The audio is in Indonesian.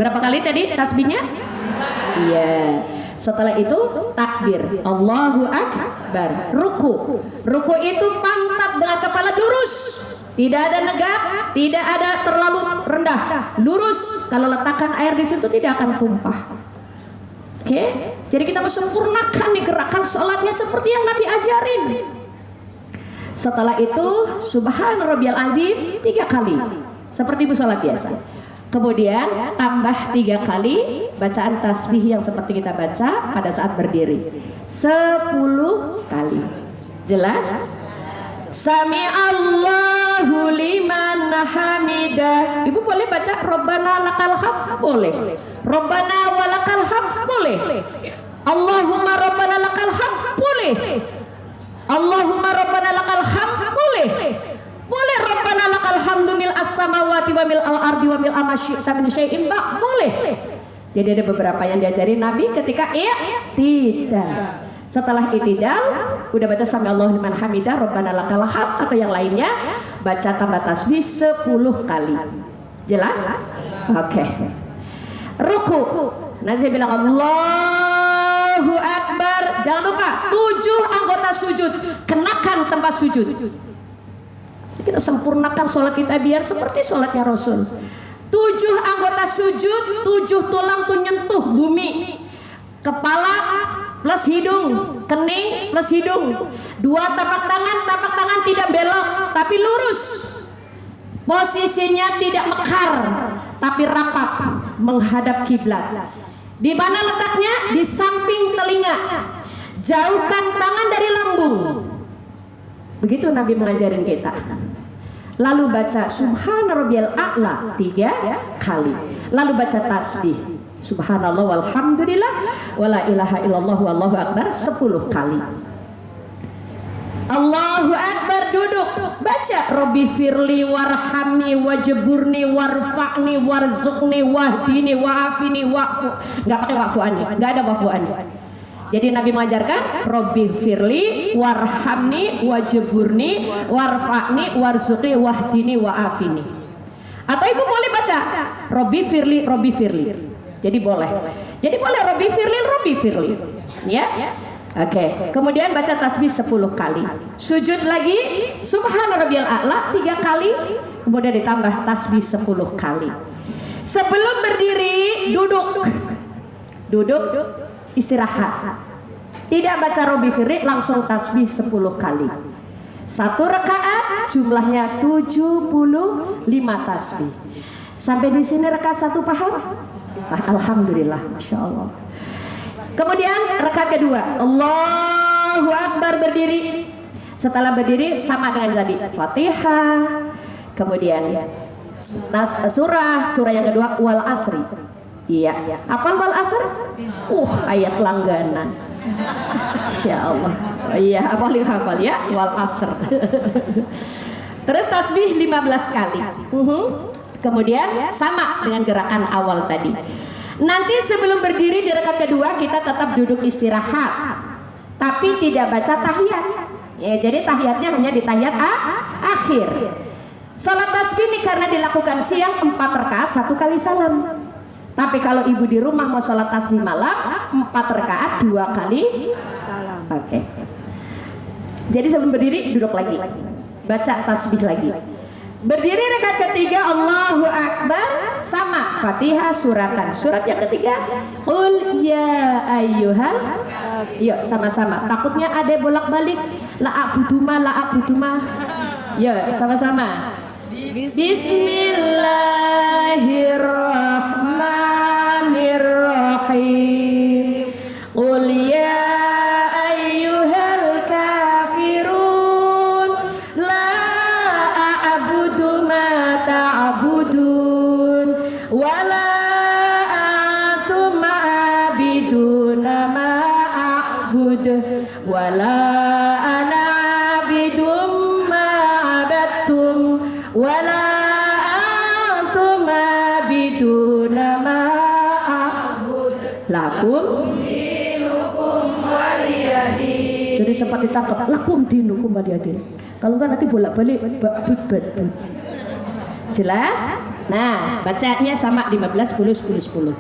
Berapa kali tadi tasbihnya? Iya. Setelah itu takbir, Allahu Akbar. Ruku. Ruku itu pantat dengan kepala lurus. Tidak ada negak, tidak ada terlalu rendah. Lurus. Kalau letakkan air di situ tidak akan tumpah. Oke? Jadi kita mau sempurnakan nih gerakan sholatnya seperti yang Nabi ajarin. Setelah itu Subhan Rabbiyal Azim 3 kali. Seperti ibu sholat biasa. Kemudian tambah 3 kali bacaan tasbih yang seperti kita baca pada saat berdiri. 10 kali. Jelas? Sami Allahu liman hamidah. Ibu boleh baca Rabbana lakal hamd? Boleh. Rabbana walakal hamd? Boleh. Allahumma Rabbana lakal hamd? Boleh. Allahumma Rabbana lakal hamd? Boleh. Boleh. Rabbana lakal hamdu mil as-samawati wa mil al-ardi wa mil amasyita min syai'in ba? Boleh. Jadi ada beberapa yang diajari Nabi ketika tidak. Setelah itidal, udah baca sami Allahu liman hamidah, Rabbana lakal hamd atau yang lainnya, baca tambah tasbih 10 kali. Jelas? Oke. Ruku. Nanti saya bilang Allahu Akbar. Jangan lupa 7 anggota sujud. Kenakan tempat sujud. Kita sempurnakan sholat kita biar seperti sholatnya Rasul. 7 anggota sujud, 7 tulang tuh nyentuh bumi. Kepala plus hidung, kening plus hidung. 2 tapak tangan tidak belok tapi lurus. Posisinya tidak mekar tapi rapat menghadap kiblat. Di mana letaknya? Di samping telinga. Jauhkan tangan dari lambung. Begitu Nabi mengajarin kita. Lalu baca Subhana Rabbiyal A'la 3 kali. Lalu baca tasbih Subhanallah walhamdulillah wala ilaha illallah wallahu akbar 10 kali. Allahu Akbar duduk, baca Rabbi firli warhamni wajburni warfa'ni warzuqni wahdini wa'afini wa'fu. Enggak pakai wa'fu'ani, enggak ada wa'fu'ani. Jadi Nabi mengajarkan Rabbi firli warhamni wajburni warfa'ni warzuqni wahdini wa'afini. Atau ibu boleh baca Rabbi firli Rabbi firli. Jadi boleh Rabbi firli. Ya. Oke. Kemudian baca tasbih 10 kali. Sujud lagi Subhana Rabbiyal A'la 3 kali. Kemudian ditambah tasbih 10 kali. Sebelum berdiri duduk istirahat. Tidak baca Rabbi firli, langsung tasbih 10 kali. 1 rakaat jumlahnya 75 tasbih. Sampai di sini rakaat 1 paham? Alhamdulillah, Masya Allah. Kemudian rakaat kedua, Allahu Akbar berdiri. Setelah berdiri sama dengan tadi, Fatihah. Kemudian surah yang kedua wal asri. Iya. Apa wal asr? Ayat langganan. Masya Allah. Iya, hafal ya wal asr. Terus tasbih 15 kali. Kemudian sama dengan gerakan awal tadi. Nanti sebelum berdiri di rakaat kedua kita tetap duduk istirahat, tapi tidak baca tahiyat. Ya, jadi tahiyatnya hanya di tahiyat akhir. Salat tasbih ini karena dilakukan siang 4 rakaat 1 kali salam. Tapi kalau ibu di rumah mau salat tasbih malam 4 rakaat 2 kali salam. Oke. Jadi sebelum berdiri duduk lagi, baca tasbih lagi. Berdiri rakaat ketiga Allahu Akbar sama Fatihah suratan. Surat yang ketiga Qul ya ayyuhal. Yuk sama-sama. Takutnya ada bolak-balik la a'buduma. Yuk sama-sama. Bismillahirrahmanirrahim. Qul ya wala ana abidum ma abattum wala antum abiduna ma a'bud lakum dinukum waliyadin. Jadi sempat ditangkap lakum dinukum waliyadin. Kalau enggak nanti bolak-balik badut. Jelas? Nah, bacanya sama 15 10 10 10.